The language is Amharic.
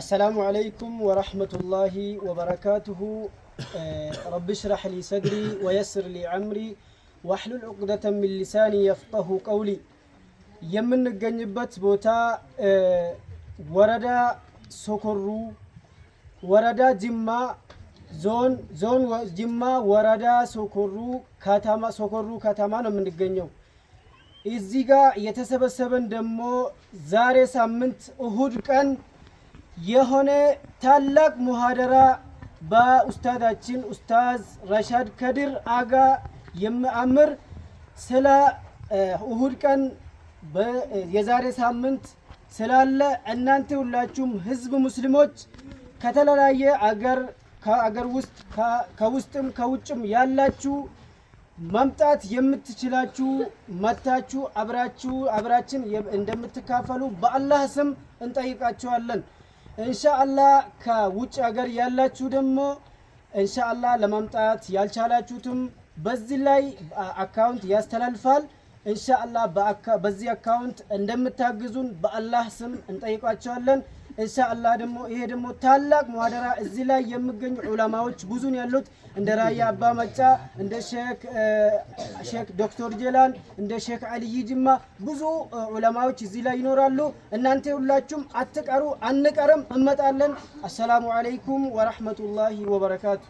السلام عليكم ورحمة الله وبركاته. رب اشرح لي صدري ويسر لي عمري واحلل عقدة من لساني يفقه قولي. يمن جنبت بوتا وردا سكرو وردا جمّا زون جمّا وردا سكرو كاتما من الجنيو እዚህ ጋር የተሰበሰበን ደግሞ ዛሬ ሳምንት እሁድ ቀን የሆነ ታላቅ ሙሐደራ በኡስታዳችን ኡስታዝ ረሻድ ከድር አጋ የሚያምር ስለ እሁድ ቀን የዛሬ ሳምንት ስላለ እናንተ ሁላችሁም ህዝብ ሙስሊሞች ከተለያየ ከአገር ውስጥ ከውስጥም ከውጭም ያላችሁ መምጣት የምትችላችሁ መታችሁ አብራችን እንደምትካፈሉ በአላህ ስም እንጠይቃችኋለን። ኢንሻአላህ ከውጭ ሀገር ያላችሁ ደግሞ ኢንሻአላህ ለማምጣት ያልቻላችሁትም በዚህ ላይ አካውንት ያስተላልፋል። ኢንሻአላህ በዚህ አካውንት እንደምታግዙን በአላህ ስም እንጠይቃችኋለን። ኢንሻአላህ ደግሞ ይሄ ደግሞ ታላቅ ሙሐደራ እዚህ ላይ የሚገኙ ዑለማዎች ብዙን ያሉት እንደ ራያ አባ መጫ እንደ ሼክ ዶክተር ጀላን እንደ ሼክ አልይ ጅማ ብዙ ዑለማዎች እዚህ ላይ ይኖራሉ። እናንተ ሁላችሁም አትቀሩ አንቀርም እንመጣለን። አሰላሙ አለይኩም ወራህመቱላሂ ወበረካቱ።